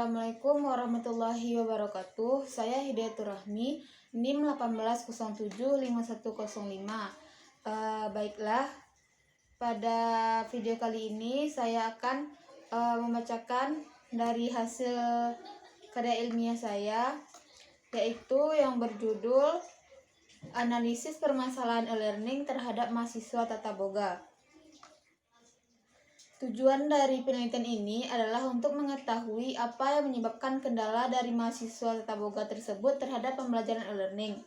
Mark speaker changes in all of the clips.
Speaker 1: Assalamualaikum warahmatullahi wabarakatuh. Saya Hidayatur Rahmi, NIM 18075105. Baiklah, pada video kali ini saya akan membacakan dari hasil karya ilmiah saya, yaitu yang berjudul Analisis Permasalahan e-learning terhadap mahasiswa tata boga. Tujuan dari penelitian ini adalah untuk mengetahui apa yang menyebabkan kendala dari mahasiswa tata boga tersebut terhadap pembelajaran e-learning.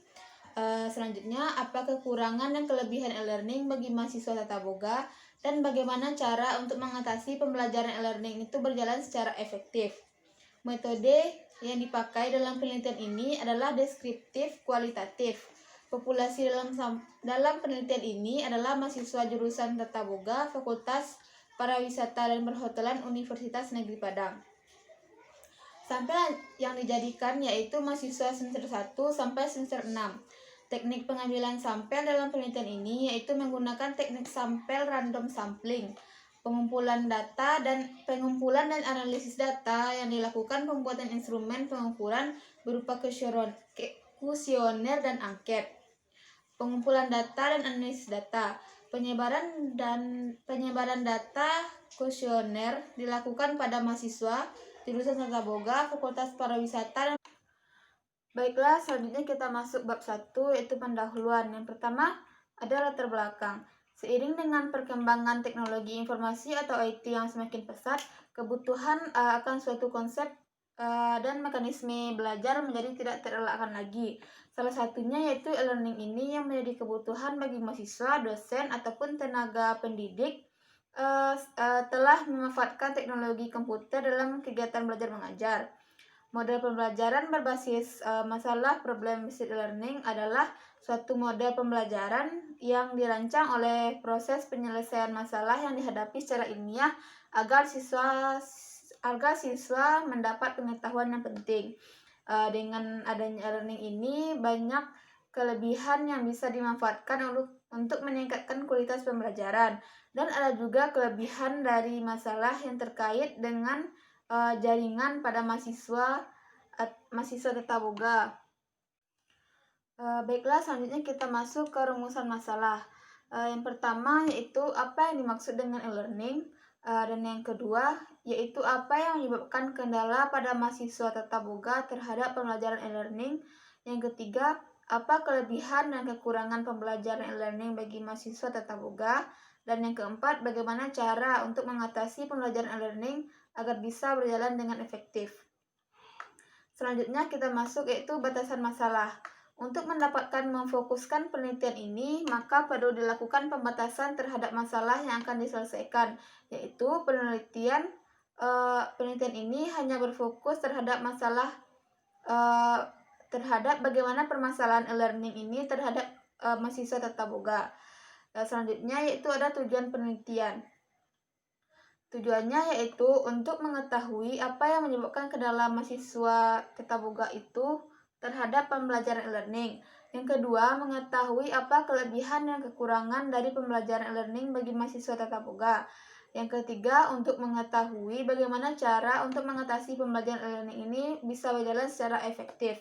Speaker 1: Selanjutnya, apa kekurangan dan kelebihan e-learning bagi mahasiswa tata boga dan bagaimana cara untuk mengatasi pembelajaran e-learning itu berjalan secara efektif. Metode yang dipakai dalam penelitian ini adalah deskriptif kualitatif. Populasi dalam penelitian ini adalah mahasiswa jurusan tata boga Fakultas Pariwisata dan Perhotelan Universitas Negeri Padang. Sampel yang dijadikan yaitu mahasiswa semester 1 sampai semester 6. Teknik pengambilan sampel dalam penelitian ini yaitu menggunakan teknik sampel random sampling. Pengumpulan dan analisis data yang dilakukan pembuatan instrumen pengukuran berupa kuesioner dan angket. Pengumpulan data dan analisis data. Penyebaran data kuesioner dilakukan pada mahasiswa jurusan tata boga Fakultas Pariwisata. Baiklah, selanjutnya kita masuk bab 1, yaitu pendahuluan. Yang pertama ada latar belakang. Seiring dengan perkembangan teknologi informasi atau IT yang semakin pesat, kebutuhan akan suatu konsep dan mekanisme belajar menjadi tidak terelakkan lagi. Salah satunya yaitu e-learning ini yang menjadi kebutuhan bagi mahasiswa, dosen, ataupun tenaga pendidik telah memanfaatkan teknologi komputer dalam kegiatan belajar mengajar. Model pembelajaran berbasis masalah problem-based learning adalah suatu model pembelajaran yang dirancang oleh proses penyelesaian masalah yang dihadapi secara ilmiah agar siswa mendapat pengetahuan yang penting. Dengan adanya e-learning ini banyak kelebihan yang bisa dimanfaatkan untuk meningkatkan kualitas pembelajaran, dan ada juga kelebihan dari masalah yang terkait dengan jaringan pada mahasiswa tata boga. Baiklah, selanjutnya kita masuk ke rumusan masalah. Yang pertama yaitu apa yang dimaksud dengan e-learning, dan yang kedua yaitu apa yang menyebabkan kendala pada mahasiswa tata boga terhadap pembelajaran e-learning. Yang ketiga, apa kelebihan dan kekurangan pembelajaran e-learning bagi mahasiswa tata boga. Dan yang keempat, bagaimana cara untuk mengatasi pembelajaran e-learning agar bisa berjalan dengan efektif. Selanjutnya kita masuk yaitu batasan masalah. Untuk mendapatkan memfokuskan penelitian ini, maka perlu dilakukan pembatasan terhadap masalah yang akan diselesaikan, yaitu penelitian ini hanya berfokus terhadap terhadap bagaimana permasalahan e-learning ini terhadap mahasiswa tata boga. Selanjutnya yaitu ada tujuan penelitian. Tujuannya yaitu untuk mengetahui apa yang menyebabkan kendala mahasiswa tata boga itu terhadap pembelajaran e-learning. Yang kedua, mengetahui apa kelebihan dan kekurangan dari pembelajaran e-learning bagi mahasiswa tata boga. Yang ketiga, untuk mengetahui bagaimana cara untuk mengatasi pembelajaran e-learning ini bisa berjalan secara efektif.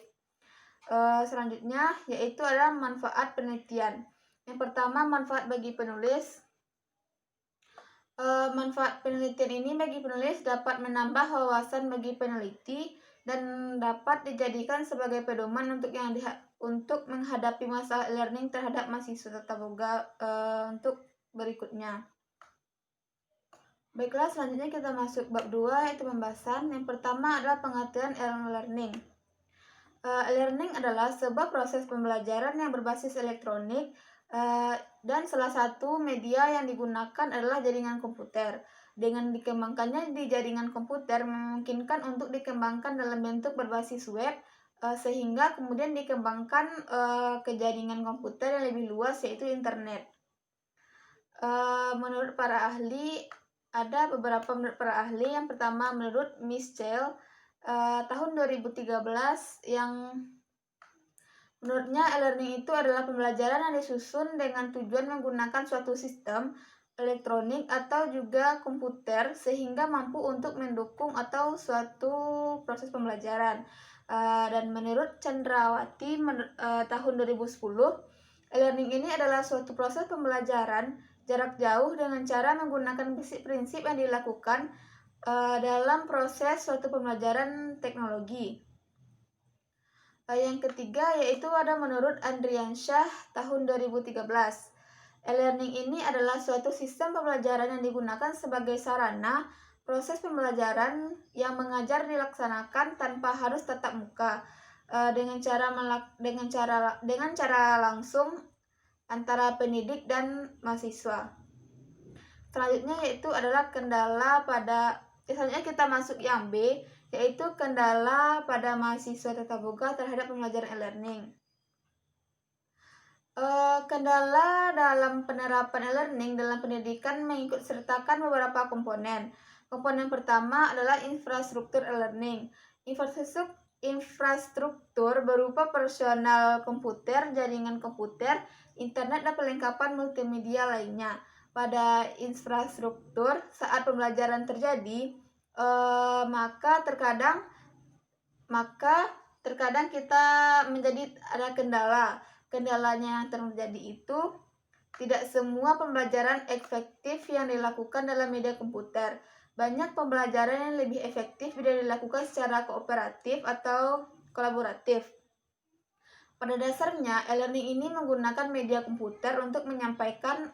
Speaker 1: Selanjutnya yaitu adalah manfaat penelitian. Yang pertama, manfaat bagi penulis. Manfaat penelitian ini bagi penulis dapat menambah wawasan bagi peneliti dan dapat dijadikan sebagai pedoman untuk menghadapi masalah e-learning terhadap mahasiswa tata boga untuk berikutnya. Baiklah, selanjutnya kita masuk bab 2 yaitu pembahasan. Yang pertama adalah pengertian e-learning. E-learning adalah sebuah proses pembelajaran yang berbasis elektronik dan salah satu media yang digunakan adalah jaringan komputer. Dengan dikembangkannya di jaringan komputer memungkinkan untuk dikembangkan dalam bentuk berbasis web, sehingga kemudian dikembangkan ke jaringan komputer yang lebih luas yaitu internet. Menurut para ahli, ada beberapa menurut para ahli. Yang pertama menurut Mischel tahun 2013 yang menurutnya e-learning itu adalah pembelajaran yang disusun dengan tujuan menggunakan suatu sistem elektronik atau juga komputer sehingga mampu untuk mendukung atau suatu proses pembelajaran. Dan menurut Chandrawati tahun 2010, e-learning ini adalah suatu proses pembelajaran jarak jauh dengan cara menggunakan prinsip yang dilakukan dalam proses suatu pembelajaran teknologi. Yang ketiga yaitu ada menurut Andriansyah tahun 2013. E-learning ini adalah suatu sistem pembelajaran yang digunakan sebagai sarana proses pembelajaran yang mengajar dilaksanakan tanpa harus tatap muka, dengan cara langsung antara pendidik dan mahasiswa. Selanjutnya yaitu adalah kendala pada, misalnya kita masuk yang B, yaitu kendala pada mahasiswa tatap muka terhadap pembelajaran e-learning. Kendala dalam penerapan e-learning dalam pendidikan mengikut sertakan beberapa komponen. Komponen pertama adalah infrastruktur e-learning. Infrastruktur berupa personal komputer, jaringan komputer, internet, dan perlengkapan multimedia lainnya. Pada infrastruktur, saat pembelajaran terjadi, maka terkadang kita menjadi ada kendala. Kendalanya yang terjadi itu tidak semua pembelajaran efektif yang dilakukan dalam media komputer. Banyak pembelajaran yang lebih efektif bila dilakukan secara kooperatif atau kolaboratif. Pada dasarnya, e-learning ini menggunakan media komputer untuk menyampaikan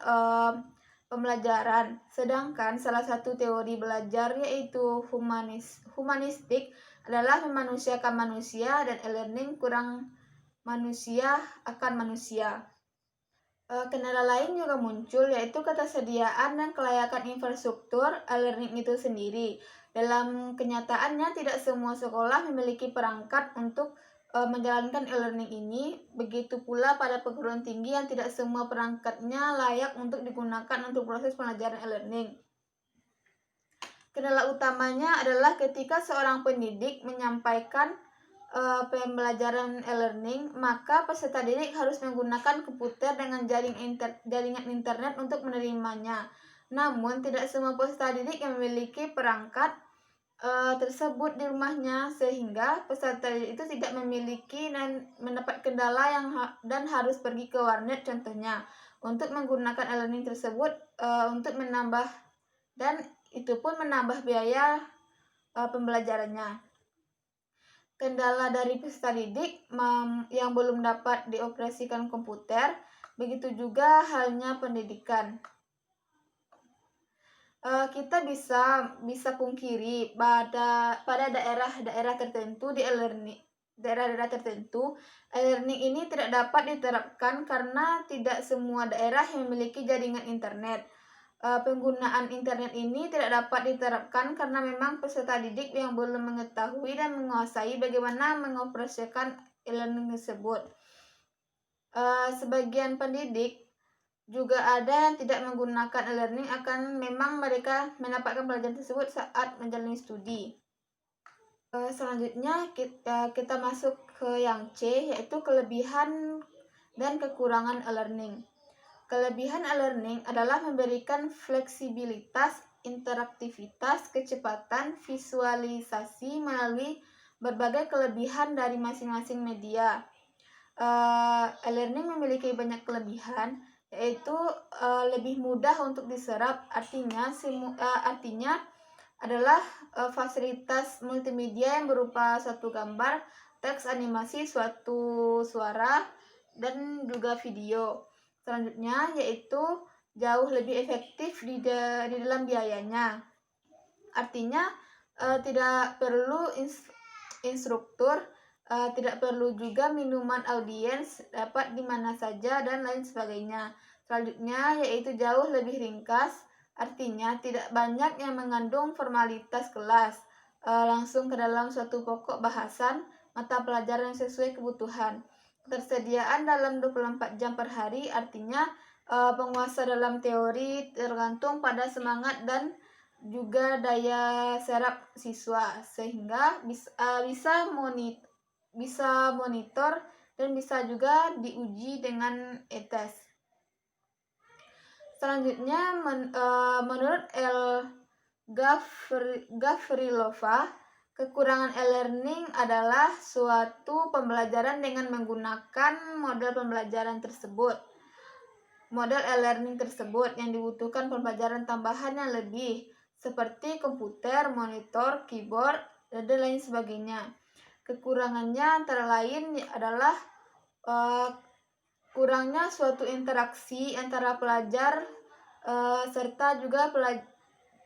Speaker 1: pembelajaran. Sedangkan salah satu teori belajar yaitu humanistik adalah memanusiakan manusia, dan e-learning kurang manusia akan manusia. Kendala lain juga muncul yaitu ketersediaan dan kelayakan infrastruktur e-learning itu sendiri. Dalam kenyataannya tidak semua sekolah memiliki perangkat untuk menjalankan e-learning ini. Begitu pula pada perguruan tinggi yang tidak semua perangkatnya layak untuk digunakan untuk proses pelajaran e-learning. Kendala utamanya adalah ketika seorang pendidik menyampaikan pembelajaran e-learning, maka peserta didik harus menggunakan komputer dengan jaringan internet untuk menerimanya. Namun, tidak semua peserta didik yang memiliki perangkat tersebut di rumahnya, sehingga peserta didik itu tidak memiliki dan mendapat kendala dan harus pergi ke warnet contohnya untuk menggunakan e-learning tersebut untuk menambah, dan itu pun menambah biaya pembelajarannya. Kendala dari peserta didik yang belum dapat dioperasikan komputer, begitu juga halnya pendidikan. Kita bisa pungkiri pada daerah-daerah tertentu di e-learning. Daerah-daerah tertentu, e-learning ini tidak dapat diterapkan karena tidak semua daerah yang memiliki jaringan internet. Penggunaan internet ini tidak dapat diterapkan karena memang peserta didik yang belum mengetahui dan menguasai bagaimana mengoperasikan e-learning tersebut. Sebagian pendidik juga ada yang tidak menggunakan e-learning, akan memang mereka mendapatkan pelajaran tersebut saat menjalani studi. Selanjutnya kita masuk ke yang C, yaitu kelebihan dan kekurangan e-learning. Kelebihan e-learning adalah memberikan fleksibilitas, interaktivitas, kecepatan, visualisasi melalui berbagai kelebihan dari masing-masing media. E-learning memiliki banyak kelebihan, yaitu lebih mudah untuk diserap, artinya adalah fasilitas multimedia yang berupa suatu gambar, teks, animasi, suatu suara, dan juga video. Selanjutnya yaitu jauh lebih efektif di dalam biayanya. Artinya tidak perlu instruktur, tidak perlu juga minuman audiens, dapat di mana saja dan lain sebagainya. Selanjutnya yaitu jauh lebih ringkas, artinya tidak banyak yang mengandung formalitas kelas, langsung ke dalam suatu pokok bahasan mata pelajaran sesuai kebutuhan. Ketersediaan dalam 24 jam per hari, artinya penguasa dalam teori tergantung pada semangat dan juga daya serap siswa, sehingga bisa monitor dan bisa juga diuji dengan e-test. Selanjutnya, menurut Gavrilova, kekurangan e-learning adalah suatu pembelajaran dengan menggunakan model pembelajaran tersebut. Model e-learning tersebut yang dibutuhkan pembelajaran tambahan yang lebih, seperti komputer, monitor, keyboard, dan lain sebagainya. Kekurangannya antara lain adalah kurangnya suatu interaksi antara pelajar serta juga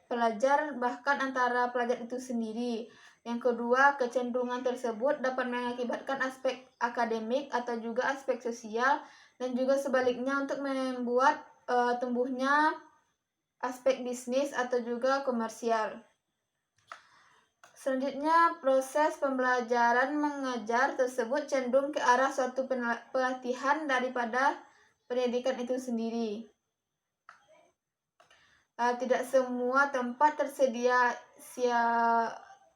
Speaker 1: pelajar bahkan antara pelajar itu sendiri. Yang kedua, kecenderungan tersebut dapat mengakibatkan aspek akademik atau juga aspek sosial dan juga sebaliknya untuk membuat tumbuhnya aspek bisnis atau juga komersial. Selanjutnya, proses pembelajaran mengajar tersebut cenderung ke arah suatu pelatihan daripada pendidikan itu sendiri. Tidak semua tempat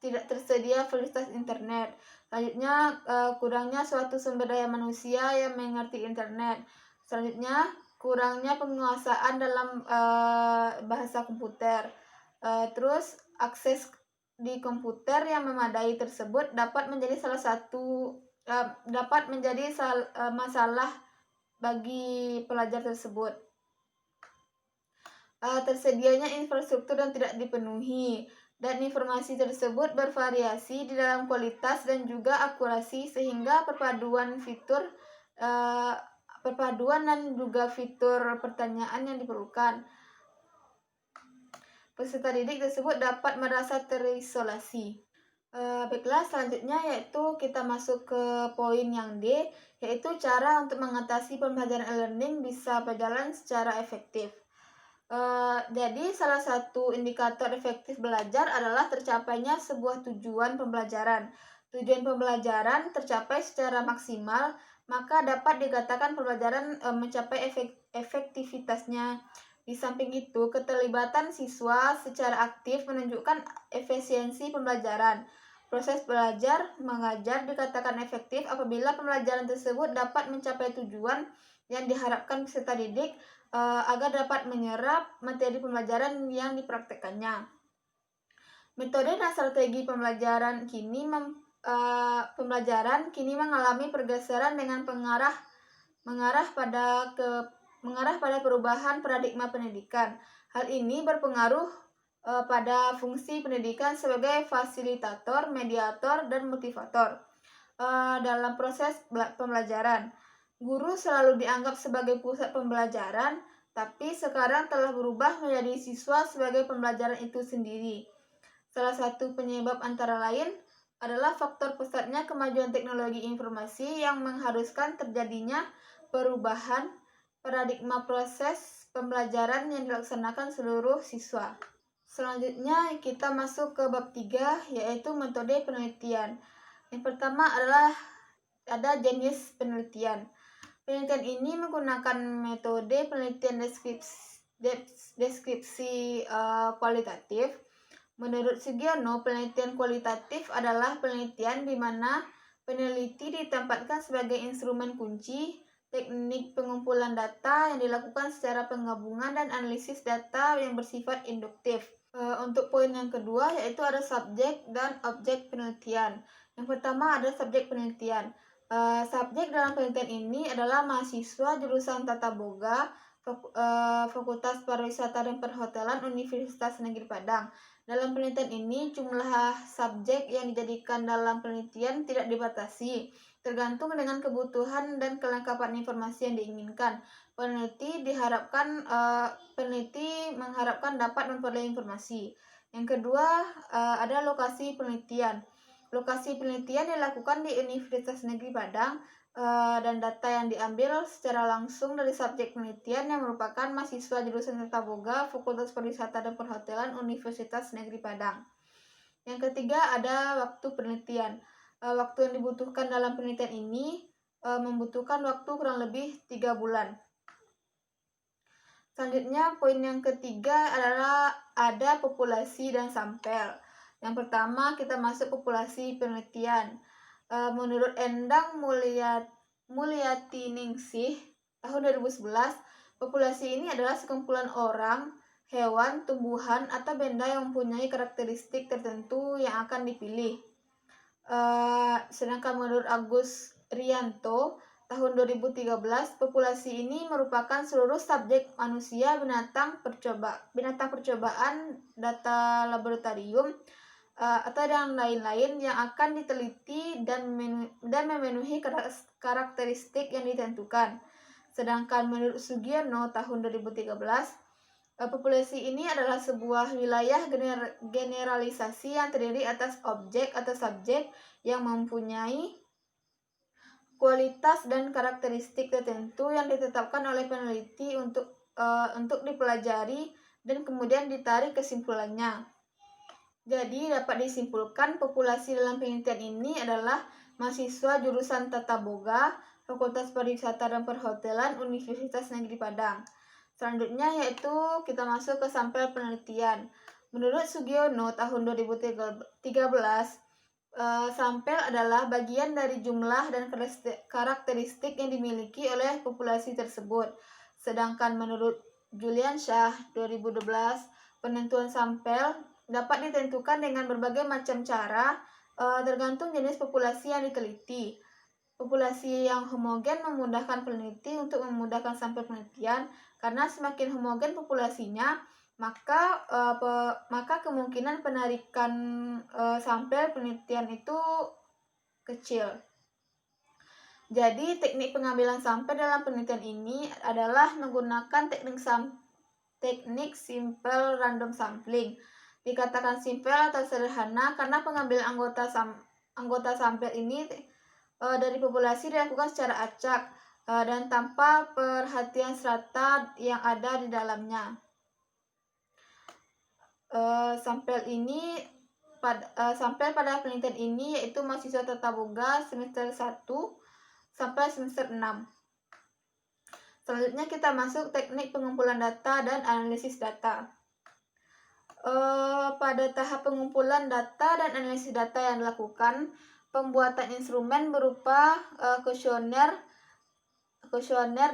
Speaker 1: tidak tersedia fasilitas internet. Selanjutnya, kurangnya suatu sumber daya manusia yang mengerti internet. Selanjutnya, kurangnya penguasaan dalam bahasa komputer. Terus, akses di komputer yang memadai tersebut dapat menjadi masalah bagi pelajar tersebut. Tersedianya infrastruktur yang tidak dipenuhi, dan informasi tersebut bervariasi di dalam kualitas dan juga akurasi sehingga perpaduan dan juga fitur pertanyaan yang diperlukan. Peserta didik tersebut dapat merasa terisolasi. Baiklah, selanjutnya yaitu kita masuk ke poin yang D, yaitu cara untuk mengatasi pembelajaran e-learning bisa berjalan secara efektif. Jadi salah satu indikator efektif belajar adalah tercapainya sebuah tujuan pembelajaran. Tujuan pembelajaran tercapai secara maksimal, maka dapat dikatakan pembelajaran mencapai efektivitasnya. Di samping itu, keterlibatan siswa secara aktif menunjukkan efisiensi pembelajaran. Proses belajar mengajar dikatakan efektif apabila pembelajaran tersebut dapat mencapai tujuan yang diharapkan peserta didik agar dapat menyerap materi pembelajaran yang dipraktekkannya. Metode dan strategi pembelajaran kini mengalami pergeseran dengan mengarah pada perubahan paradigma pendidikan. Hal ini berpengaruh pada fungsi pendidikan sebagai fasilitator, mediator, dan motivator dalam proses pembelajaran. Guru selalu dianggap sebagai pusat pembelajaran, tapi sekarang telah berubah menjadi siswa sebagai pembelajaran itu sendiri. Salah satu penyebab antara lain adalah faktor pesatnya kemajuan teknologi informasi yang mengharuskan terjadinya perubahan paradigma proses pembelajaran yang dilaksanakan seluruh siswa. Selanjutnya kita masuk ke bab 3, yaitu metode penelitian. Yang pertama adalah ada jenis penelitian. Penelitian ini menggunakan metode penelitian deskripsi kualitatif. Menurut Sugiono, penelitian kualitatif adalah penelitian di mana peneliti ditempatkan sebagai instrumen kunci teknik pengumpulan data yang dilakukan secara penggabungan dan analisis data yang bersifat induktif. Untuk poin yang kedua yaitu ada subjek dan objek penelitian. Yang pertama ada subjek penelitian. Subjek dalam penelitian ini adalah mahasiswa jurusan Tata Boga, Fakultas Pariwisata dan Perhotelan Universitas Negeri Padang. Dalam penelitian ini, jumlah subjek yang dijadikan dalam penelitian tidak dibatasi, tergantung dengan kebutuhan dan kelengkapan informasi yang diinginkan. Peneliti mengharapkan dapat memperoleh informasi. Yang kedua, ada lokasi penelitian. Lokasi penelitian dilakukan di Universitas Negeri Padang dan data yang diambil secara langsung dari subjek penelitian yang merupakan mahasiswa jurusan Tata Boga, Fakultas Pariwisata dan Perhotelan Universitas Negeri Padang. Yang ketiga ada waktu penelitian. Waktu yang dibutuhkan dalam penelitian ini membutuhkan waktu kurang lebih 3 bulan. Selanjutnya, poin yang ketiga adalah ada populasi dan sampel. Yang pertama, kita masuk populasi penelitian. Menurut Endang Mulyatiningsih tahun 2011, Populasi ini adalah sekumpulan orang, hewan, tumbuhan, atau benda yang mempunyai karakteristik tertentu yang akan dipilih. Sedangkan menurut Agus Rianto, tahun 2013, populasi ini merupakan seluruh subjek manusia, binatang percobaan, data laboratorium, atau yang lain-lain yang akan diteliti dan memenuhi karakteristik yang ditentukan. Sedangkan menurut Sugiono tahun 2013, populasi ini adalah sebuah wilayah generalisasi yang terdiri atas objek atau subjek yang mempunyai kualitas dan karakteristik tertentu yang ditetapkan oleh peneliti untuk dipelajari dan kemudian ditarik kesimpulannya. Jadi dapat disimpulkan populasi dalam penelitian ini adalah mahasiswa jurusan Tata Boga, Fakultas Pariwisata dan Perhotelan Universitas Negeri Padang. Selanjutnya yaitu kita masuk ke sampel penelitian. Menurut Sugiono tahun 2013, sampel adalah bagian dari jumlah dan karakteristik yang dimiliki oleh populasi tersebut. Sedangkan menurut Juliansyah 2012, penentuan sampel dapat ditentukan dengan berbagai macam cara, tergantung jenis populasi yang diteliti. Populasi yang homogen memudahkan peneliti untuk memudahkan sampel penelitian, karena semakin homogen populasinya, maka kemungkinan penarikan sampel penelitian itu kecil. Jadi teknik pengambilan sampel dalam penelitian ini adalah menggunakan teknik simple random sampling. Dikatakan simpel atau sederhana karena pengambilan anggota sampel ini dari populasi dilakukan secara acak dan tanpa perhatian serata yang ada di dalamnya. Sampel pada penelitian ini yaitu mahasiswa Tata Boga semester 1 sampai semester 6. Selanjutnya kita masuk teknik pengumpulan data dan analisis data. Pada tahap pengumpulan data dan analisis data yang dilakukan, pembuatan instrumen berupa kuesioner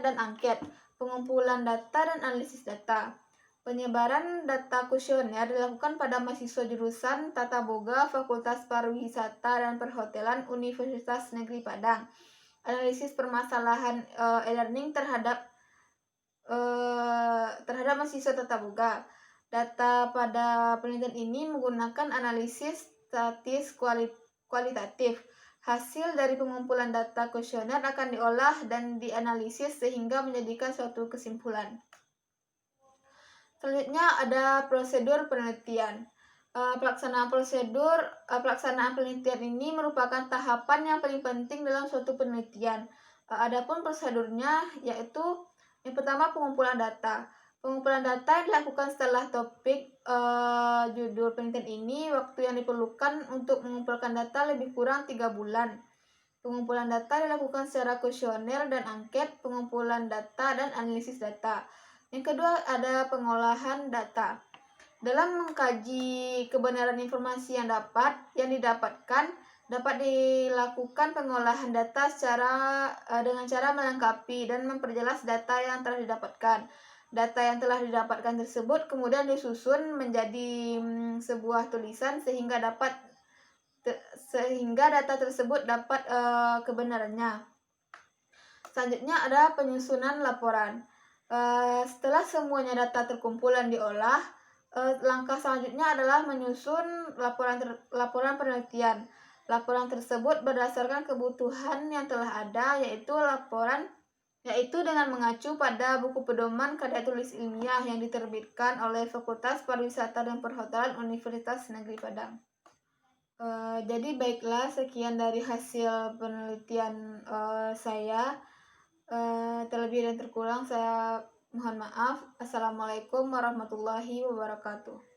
Speaker 1: dan angket, pengumpulan data dan analisis data. Penyebaran data kuesioner dilakukan pada mahasiswa jurusan Tata Boga, Fakultas Pariwisata dan Perhotelan Universitas Negeri Padang. Analisis permasalahan e-learning terhadap mahasiswa Tata Boga. Data pada penelitian ini menggunakan analisis statis kualitatif. Hasil dari pengumpulan data kuesioner akan diolah dan dianalisis sehingga menjadikan suatu kesimpulan. Selanjutnya ada prosedur penelitian. Pelaksanaan penelitian ini merupakan tahapan yang paling penting dalam suatu penelitian. Adapun prosedurnya yaitu yang pertama pengumpulan data. Pengumpulan data yang dilakukan setelah topik judul penelitian ini, waktu yang diperlukan untuk mengumpulkan data lebih kurang 3 bulan. Pengumpulan data dilakukan secara kuesioner dan angket, pengumpulan data dan analisis data. Yang kedua ada pengolahan data. Dalam mengkaji kebenaran informasi yang didapatkan, dapat dilakukan pengolahan data dengan cara melengkapi dan memperjelas data yang telah didapatkan. Data yang telah didapatkan tersebut kemudian disusun menjadi sebuah tulisan sehingga data tersebut dapat kebenarannya. Selanjutnya ada penyusunan laporan. Setelah semuanya data terkumpul dan diolah, langkah selanjutnya adalah menyusun laporan penelitian. Laporan tersebut berdasarkan kebutuhan yang telah ada, yaitu dengan mengacu pada buku pedoman karya tulis ilmiah yang diterbitkan oleh Fakultas Pariwisata dan Perhotelan Universitas Negeri Padang. Jadi baiklah, sekian dari hasil penelitian saya. Terlebih dan terkurang saya mohon maaf. Assalamualaikum warahmatullahi wabarakatuh.